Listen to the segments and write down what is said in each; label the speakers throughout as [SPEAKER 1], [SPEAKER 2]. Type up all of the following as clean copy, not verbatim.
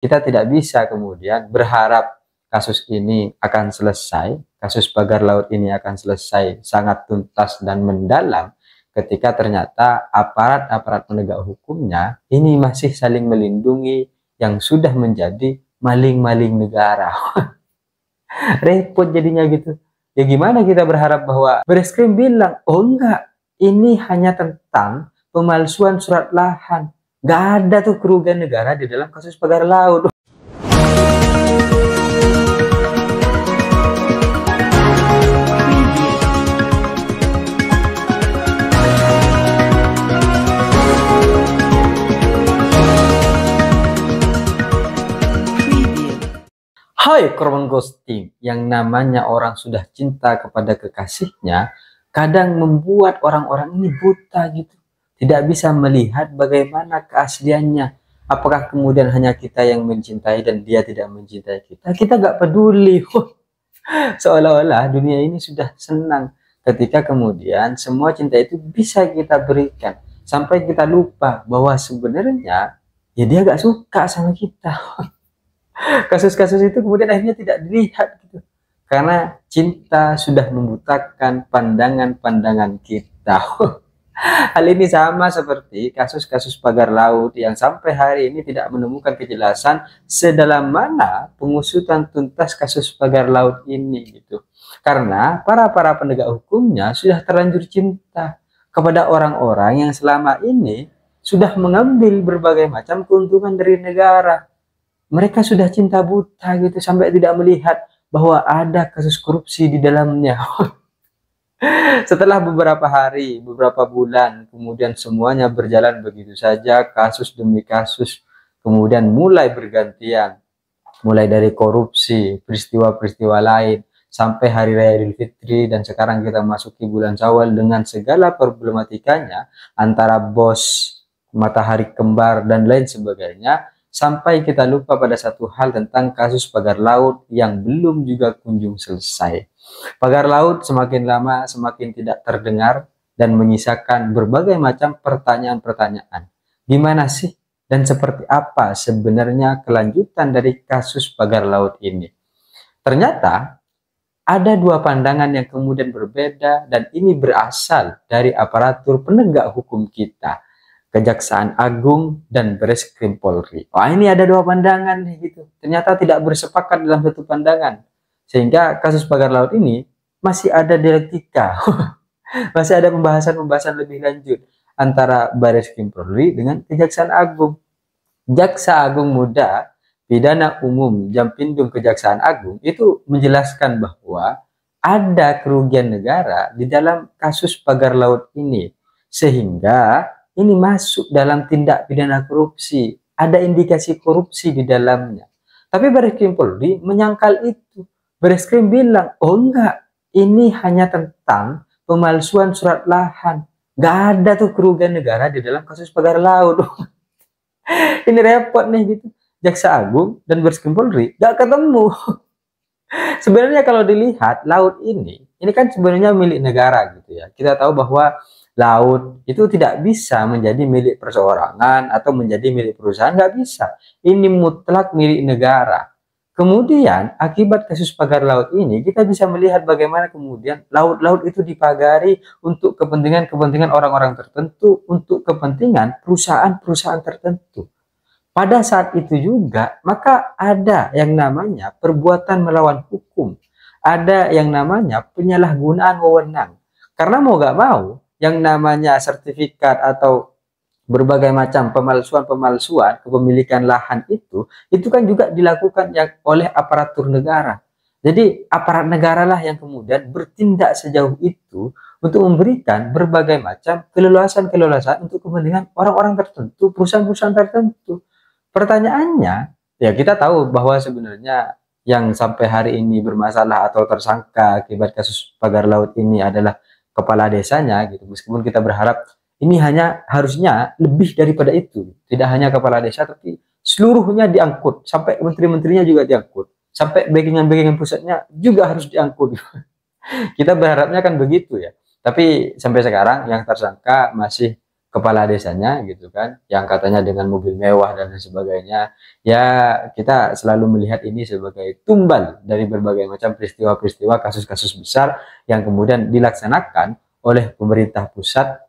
[SPEAKER 1] kita tidak bisa kemudian berharap kasus ini akan selesai, kasus pagar laut ini akan selesai sangat tuntas dan mendalam ketika ternyata aparat-aparat penegak hukumnya ini masih saling melindungi yang sudah menjadi maling-maling negara. Repot jadinya gitu. Ya gimana kita berharap bahwa Bareskrim bilang, oh enggak, ini hanya tentang pemalsuan surat lahan. Nggak ada tuh kerugian negara di dalam kasus pagar laut. Hai korban ghosting, yang namanya orang sudah cinta kepada kekasihnya, kadang membuat orang-orang ini buta gitu. Tidak bisa melihat bagaimana keasliannya. Apakah kemudian hanya kita yang mencintai dan dia tidak mencintai kita? Kita nggak peduli. Seolah-olah dunia ini sudah senang ketika kemudian semua cinta itu bisa kita berikan. Sampai kita lupa bahwa sebenarnya ya dia nggak suka sama kita. Kasus-kasus itu kemudian akhirnya tidak dilihat gitu, karena cinta sudah membutakan pandangan-pandangan kita. Hal ini sama seperti kasus-kasus pagar laut yang sampai hari ini tidak menemukan kejelasan sedalam mana pengusutan tuntas kasus pagar laut ini gitu, karena para penegak hukumnya sudah terlanjur cinta kepada orang-orang yang selama ini sudah mengambil berbagai macam keuntungan dari negara. Mereka sudah cinta buta gitu sampai tidak melihat bahwa ada kasus korupsi di dalamnya. Setelah beberapa hari, beberapa bulan, kemudian semuanya berjalan begitu saja, kasus demi kasus, kemudian mulai bergantian. Mulai dari korupsi, peristiwa-peristiwa lain, sampai Hari Raya Idul Fitri, dan sekarang kita masuki bulan Syawal dengan segala problematikanya, antara bos, matahari kembar, dan lain sebagainya. Sampai kita lupa pada satu hal tentang kasus pagar laut yang belum juga kunjung selesai. Pagar laut semakin lama semakin tidak terdengar dan menyisakan berbagai macam pertanyaan-pertanyaan. Gimana sih dan seperti apa sebenarnya kelanjutan dari kasus pagar laut ini? Ternyata ada dua pandangan yang kemudian berbeda, dan ini berasal dari aparatur penegak hukum kita, Kejaksaan Agung dan Bareskrim Polri. Wah, ini ada dua pandangan nih gitu. Ternyata tidak bersepakat dalam satu pandangan. Sehingga kasus pagar laut ini masih ada dialektika. Masih ada pembahasan-pembahasan lebih lanjut antara Bareskrim Polri dengan Kejaksaan Agung. Jaksa Agung Muda Pidana Umum Jampindum Kejaksaan Agung itu menjelaskan bahwa ada kerugian negara di dalam kasus pagar laut ini, sehingga ini masuk dalam tindak pidana korupsi, ada indikasi korupsi di dalamnya. Tapi Bareskrim Polri menyangkal itu. Bareskrim bilang, oh enggak, ini hanya tentang pemalsuan surat lahan. Nggak ada tuh kerugian negara di dalam kasus pagar laut. Ini repot nih gitu. Jaksa Agung dan Bareskrim Polri nggak ketemu. Sebenarnya kalau dilihat laut ini kan sebenarnya milik negara gitu ya. Kita tahu bahwa laut itu tidak bisa menjadi milik perseorangan atau menjadi milik perusahaan, nggak bisa. Ini mutlak milik negara. Kemudian akibat kasus pagar laut ini kita bisa melihat bagaimana kemudian laut-laut itu dipagari untuk kepentingan orang-orang tertentu, untuk kepentingan perusahaan-perusahaan tertentu. Pada saat itu juga maka ada yang namanya perbuatan melawan hukum, ada yang namanya penyalahgunaan wewenang. Karena mau nggak mau, yang namanya sertifikat atau berbagai macam pemalsuan kepemilikan lahan itu kan juga dilakukan oleh aparatur negara. Jadi aparat negara lah yang kemudian bertindak sejauh itu untuk memberikan berbagai macam keleluasan untuk kepentingan orang-orang tertentu, perusahaan-perusahaan tertentu. Pertanyaannya, ya kita tahu bahwa sebenarnya yang sampai hari ini bermasalah atau tersangka akibat kasus pagar laut ini adalah kepala desanya gitu. Meskipun kita berharap ini hanya harusnya lebih daripada itu, tidak hanya kepala desa tapi seluruhnya diangkut, sampai menteri-menterinya juga diangkut, sampai backingan pusatnya juga harus diangkut. Kita berharapnya kan begitu ya, tapi sampai sekarang yang tersangka masih kepala desanya gitu kan, yang katanya dengan mobil mewah dan lain sebagainya. Ya, kita selalu melihat ini sebagai tumbal dari berbagai macam peristiwa-peristiwa, kasus-kasus besar yang kemudian dilaksanakan oleh pemerintah pusat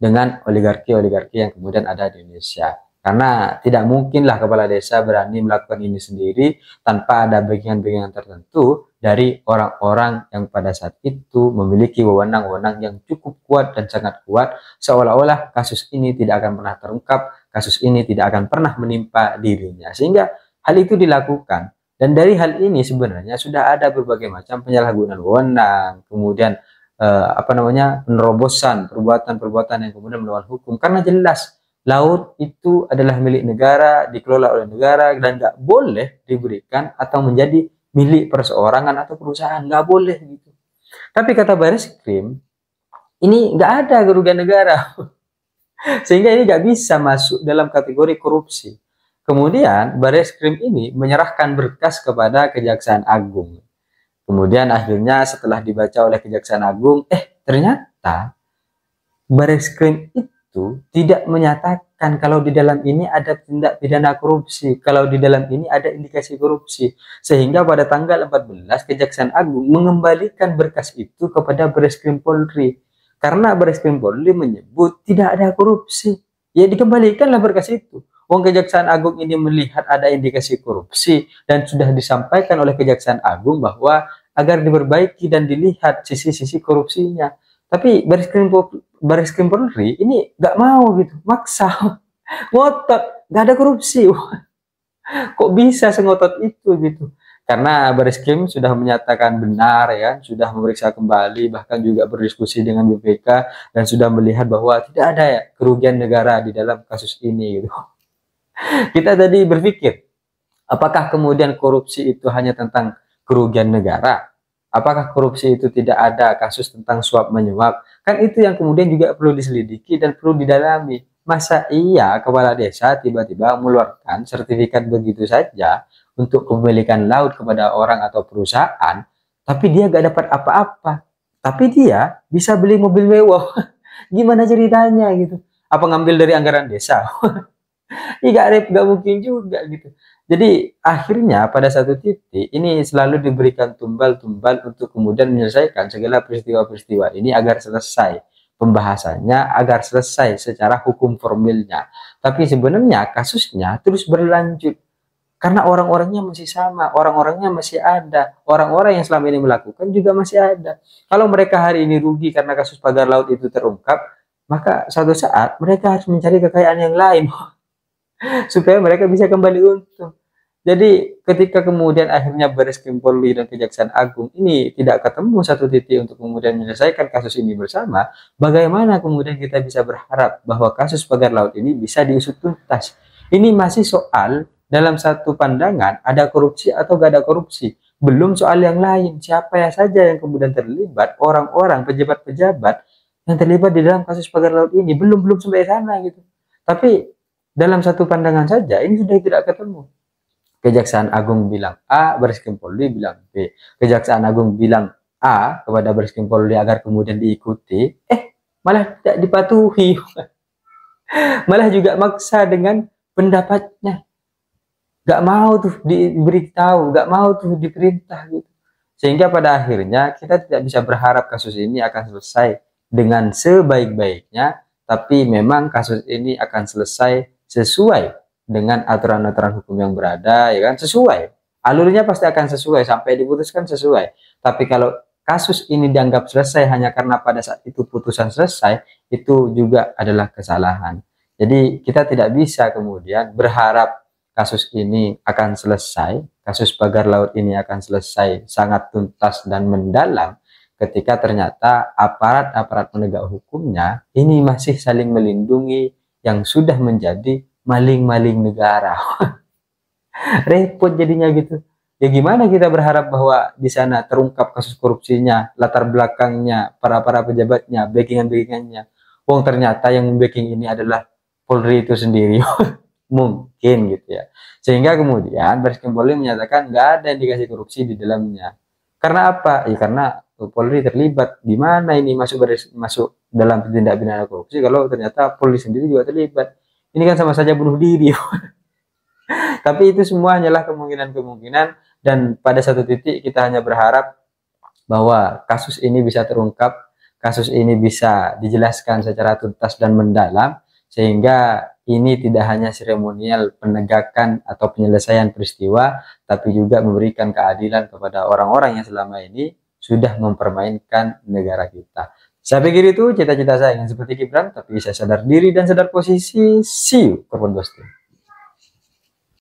[SPEAKER 1] dengan oligarki-oligarki yang kemudian ada di Indonesia. Karena tidak mungkinlah kepala desa berani melakukan ini sendiri tanpa ada backingan-backingan tertentu dari orang-orang yang pada saat itu memiliki wewenang-wewenang yang cukup kuat dan sangat kuat, seolah-olah kasus ini tidak akan pernah terungkap, kasus ini tidak akan pernah menimpa dirinya. Sehingga hal itu dilakukan. Dan dari hal ini sebenarnya sudah ada berbagai macam penyalahgunaan wewenang, kemudian penerobosan perbuatan-perbuatan yang kemudian melawan hukum, karena jelas laut itu adalah milik negara, dikelola oleh negara, dan nggak boleh diberikan atau menjadi milik perseorangan atau perusahaan, nggak boleh gitu. Tapi kata Bareskrim, ini nggak ada kerugian negara, sehingga ini nggak bisa masuk dalam kategori korupsi. Kemudian Bareskrim ini menyerahkan berkas kepada Kejaksaan Agung. Kemudian akhirnya setelah dibaca oleh Kejaksaan Agung, ternyata Bareskrim itu tidak menyatakan kalau di dalam ini ada tindak pidana korupsi, kalau di dalam ini ada indikasi korupsi. Sehingga pada tanggal 14 Kejaksaan Agung mengembalikan berkas itu kepada Bareskrim Polri. Karena Bareskrim Polri menyebut tidak ada korupsi. Ya dikembalikanlah berkas itu. Wong Kejaksaan Agung ini melihat ada indikasi korupsi dan sudah disampaikan oleh Kejaksaan Agung bahwa agar diperbaiki dan dilihat sisi-sisi korupsinya. Tapi Bareskrim Polri ini nggak mau gitu, maksa, ngotot, nggak ada korupsi. Kok bisa sengotot itu gitu? Karena Bareskrim sudah menyatakan benar ya, sudah memeriksa kembali, bahkan juga berdiskusi dengan BPK dan sudah melihat bahwa tidak ada ya kerugian negara di dalam kasus ini gitu. Kita tadi berpikir, apakah kemudian korupsi itu hanya tentang kerugian negara? Apakah korupsi itu tidak ada kasus tentang suap menyuap? Kan itu yang kemudian juga perlu diselidiki dan perlu didalami. Masa iya kepala desa tiba-tiba mengeluarkan sertifikat begitu saja untuk kepemilikan laut kepada orang atau perusahaan, tapi dia gak dapat apa-apa, tapi dia bisa beli mobil mewah? Gimana ceritanya gitu? Apa ngambil dari anggaran desa? Gak mungkin juga gitu. Jadi akhirnya pada satu titik ini selalu diberikan tumbal-tumbal untuk kemudian menyelesaikan segala peristiwa-peristiwa ini agar selesai pembahasannya, agar selesai secara hukum formilnya. Tapi sebenarnya kasusnya terus berlanjut karena orang-orangnya masih sama, orang-orangnya masih ada, orang-orang yang selama ini melakukan juga masih ada. Kalau mereka hari ini rugi karena kasus pagar laut itu terungkap, maka suatu saat mereka harus mencari kekayaan yang lain supaya mereka bisa kembali untung. Jadi ketika kemudian akhirnya Bareskrim Polri dan Kejaksaan Agung ini tidak ketemu satu titik untuk kemudian menyelesaikan kasus ini bersama, bagaimana kemudian kita bisa berharap bahwa kasus pagar laut ini bisa diusut tuntas? Ini masih soal dalam satu pandangan ada korupsi atau gak ada korupsi, belum soal yang lain, siapa ya saja yang kemudian terlibat, orang-orang, pejabat-pejabat yang terlibat di dalam kasus pagar laut ini, belum sampai sana gitu. Tapi dalam satu pandangan saja ini sudah tidak ketemu. Kejaksaan Agung bilang A, Bareskrim Polri bilang B. Kejaksaan Agung bilang A kepada Bareskrim Polri agar kemudian diikuti, malah tidak dipatuhi. Malah juga maksa dengan pendapatnya. Gak mau tuh diberitahu, gak mau tuh diperintah gitu. Sehingga pada akhirnya kita tidak bisa berharap kasus ini akan selesai dengan sebaik-baiknya, tapi memang kasus ini akan selesai sesuai dengan aturan-aturan hukum yang berada, ya kan, sesuai alurnya pasti akan sesuai sampai diputuskan sesuai. Tapi kalau kasus ini dianggap selesai hanya karena pada saat itu putusan selesai, itu juga adalah kesalahan. Jadi kita tidak bisa kemudian berharap kasus ini akan selesai, kasus pagar laut ini akan selesai sangat tuntas dan mendalam ketika ternyata aparat-aparat penegak hukumnya ini masih saling melindungi yang sudah menjadi maling-maling negara. Repot jadinya gitu. Ya gimana kita berharap bahwa di sana terungkap kasus korupsinya, latar belakangnya, para pejabatnya, backingan-backingannya. Wong ternyata yang backing ini adalah Polri itu sendiri. Mungkin gitu ya. Sehingga kemudian Bareskrim Polri menyatakan nggak ada indikasi korupsi di dalamnya. Karena apa? Ya karena Polri terlibat, di mana ini masuk dalam tindak pidana korupsi kalau ternyata Polri sendiri juga terlibat. Ini kan sama saja bunuh diri. Tapi itu semua hanyalah kemungkinan-kemungkinan, dan pada satu titik kita hanya berharap bahwa kasus ini bisa terungkap, kasus ini bisa dijelaskan secara tuntas dan mendalam, sehingga ini tidak hanya seremonial penegakan atau penyelesaian peristiwa, tapi juga memberikan keadilan kepada orang-orang yang selama ini sudah mempermainkan negara kita. Saya pikir itu cita-cita saya, ingin seperti Gibran, tapi saya sadar diri dan sadar posisi. See you, korban ghosting.